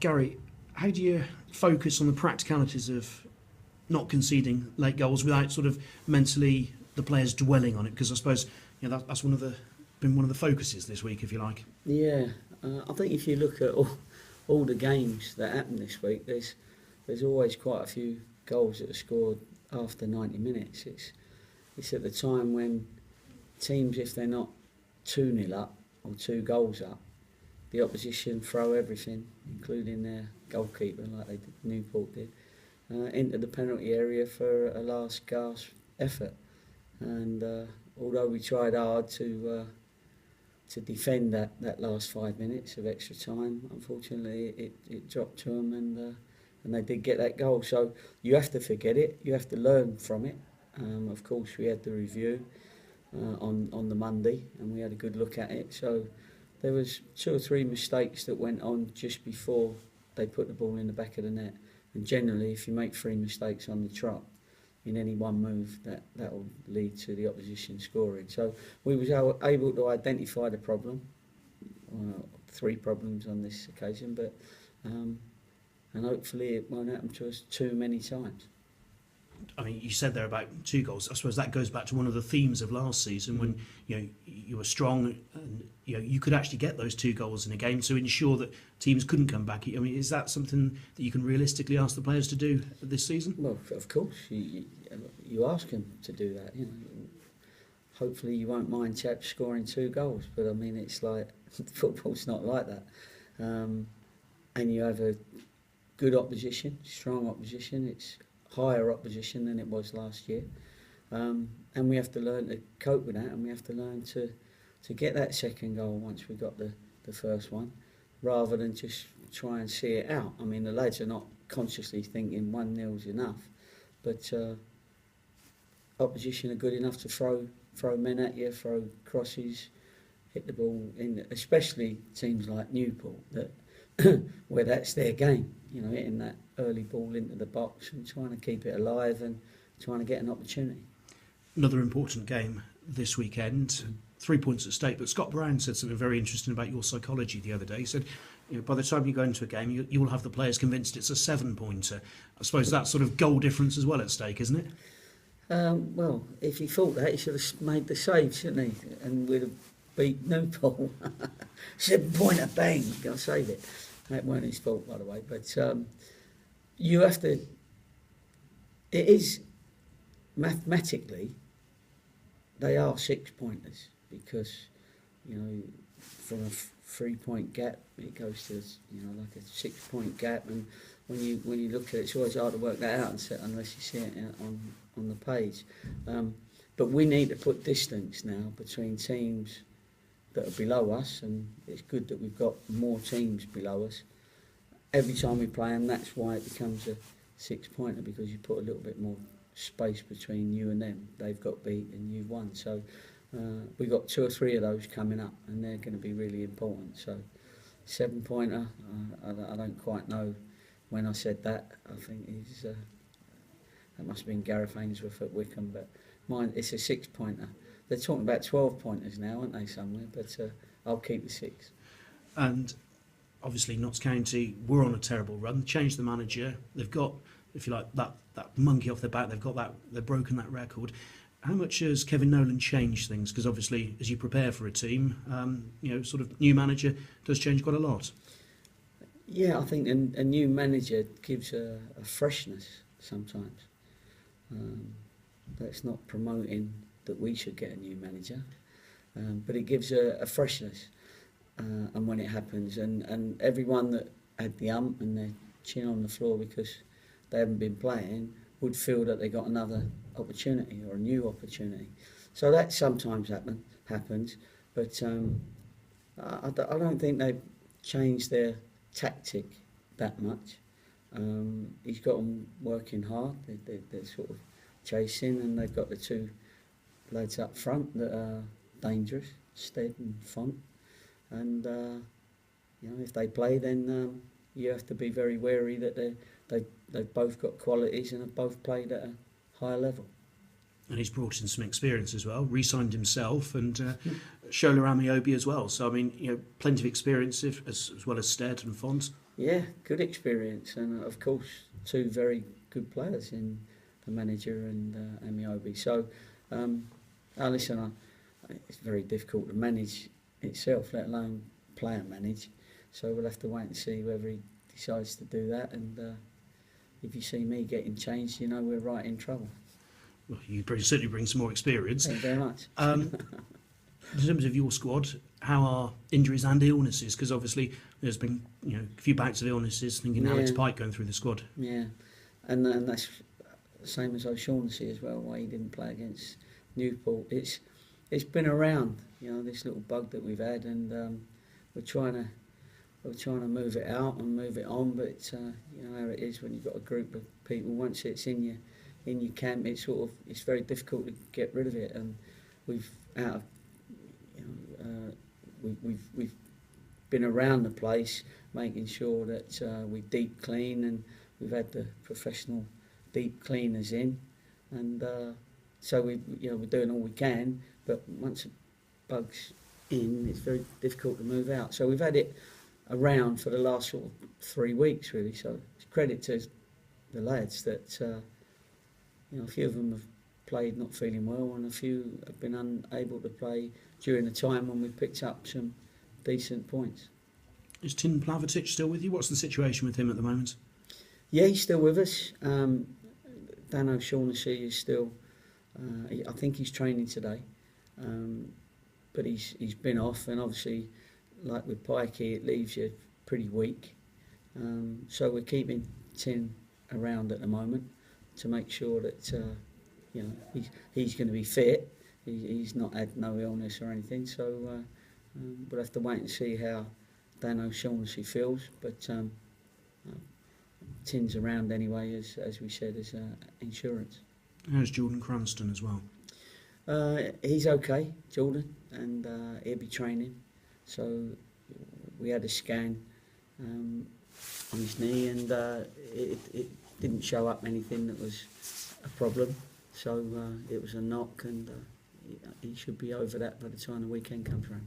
Gary, how do you focus on the practicalities of not conceding late goals without sort of mentally the players dwelling on it? Because I suppose that's been one of the focuses this week, if you like. Yeah, I think if you look at all the games that happened this week, there's always quite a few goals that are scored after 90 minutes. It's at the time when teams, if they're not 2-0 up or 2 goals up, the opposition throw everything, including their goalkeeper, like they did, Newport did, into the penalty area for a last gasp effort. And although we tried hard to defend that last 5 minutes of extra time, unfortunately it dropped to them, and they did get that goal. So you have to forget it, you have to learn from it. Of course, we had the review on the Monday, and we had a good look at it. So there was 2 or 3 mistakes that went on just before they put the ball in the back of the net. And generally, if you make 3 mistakes on the trot in any one move, that will lead to the opposition scoring. So we was able to identify the problem, 3 problems on this occasion, but and hopefully it won't happen to us too many times. I mean, you said there about 2 goals. I suppose that goes back to one of the themes of last season when you were strong and you could actually get those 2 goals in a game to ensure that teams couldn't come back. I mean, is that something that you can realistically ask the players to do this season? Well, of course, you ask them to do that. Hopefully you won't mind chaps scoring 2 goals, but I mean, it's like football's not like that. And you have a good opposition, strong opposition. It's higher opposition than it was last year, and we have to learn to cope with that, and we have to learn to get that second goal once we got the first one, rather than just try and see it out. I mean, the lads are not consciously thinking 1-0's enough, but opposition are good enough to throw men at you, throw crosses, hit the ball in, especially teams like Newport that where that's their game, hitting that early ball into the box and trying to keep it alive and trying to get an opportunity. Another important game this weekend, 3 points at stake, but Scott Brown said something very interesting about your psychology the other day. He said, by the time you go into a game, you will have the players convinced it's a 7-pointer. I suppose that's sort of goal difference as well at stake, isn't it? Well, if he thought that, he should have made the save, shouldn't he? And we'd have beat Newport. 7-pointer, bang, got to save it. That weren't his fault, by the way. But you have to... It is... Mathematically, they are 6-pointers because, from a 3-point gap, it goes to, like a 6-point gap. And when you look at it, it's always hard to work that out unless you see it on the page. But we need to put distance now between teams that are below us, and it's good that we've got more teams below us. Every time we play them, that's why it becomes a 6-pointer, because you put a little bit more space between you and them. They've got beat and you've won. So we've got 2 or 3 of those coming up, and they're going to be really important. So 7-pointer, I don't quite know when I said that. I think that must have been Gareth Ainsworth at Wickham, but mine, it's a 6-pointer. They're talking about 12-pointers now, aren't they, somewhere? But I'll keep the 6. And obviously Notts County were on a terrible run, changed the manager. They've got, if you like, that monkey off their back. They've broken that record. How much has Kevin Nolan changed things? Because obviously, as you prepare for a team, sort of new manager does change quite a lot. Yeah, I think a new manager gives a freshness sometimes. That's not promoting that we should get a new manager, but it gives a freshness. And when it happens, and everyone that had the ump and their chin on the floor because they haven't been playing would feel that they got another opportunity or a new opportunity. So that sometimes happens, but I don't think they've changed their tactic that much. He's got them working hard. They're sort of chasing, and they've got the 2 lads up front that are dangerous, Stead and Font. And if they play, then you have to be very wary that they've both got qualities and have both played at a higher level. And he's brought in some experience as well, re-signed himself, and Shola Amiobi as well. So, I mean, plenty of experience as well as Stead and Font. Yeah, good experience, and of course, two very good players in the manager and Amiobi. So, listen, it's very difficult to manage itself, let alone player manage. So we'll have to wait and see whether he decides to do that. And if you see me getting changed, you know we're right in trouble. Well, you certainly bring some more experience. Thank you very much. In terms of your squad, how are injuries and illnesses? Because obviously there's been a few bouts of illnesses. Thinking Alex Pike going through the squad. Yeah, and that's the same as O'Shaughnessy as well. Why he didn't play against Newport? It's been around, this little bug that we've had, and we're trying to move it out and move it on. But you know how it is when you've got a group of people. Once it's in your camp, it's very difficult to get rid of it. And we've we've been around the place making sure that we deep clean, and we've had the professional deep cleaners in, and so we're doing all we can. But once a bug's in, it's very difficult to move out. So we've had it around for the last 3 weeks really. So it's credit to the lads that a few of them have played not feeling well, and a few have been unable to play during the time when we picked up some decent points. Is Tim Plavetic still with you? What's the situation with him at the moment? Yeah, he's still with us. Dan O'Shaughnessy is still. I think he's training today, but he's been off, and obviously, like with Pikey, it leaves you pretty weak. So we're keeping Tim around at the moment to make sure that he's going to be fit. He's not had no illness or anything, so we'll have to wait and see how Dan O'Shaughnessy feels. But Tim's around anyway, as we said, as insurance. How's Jordan Cranston as well? He's okay, Jordan, and he'll be training. So we had a scan on his knee, and it didn't show up anything that was a problem. So it was a knock, and he should be over that by the time the weekend comes around.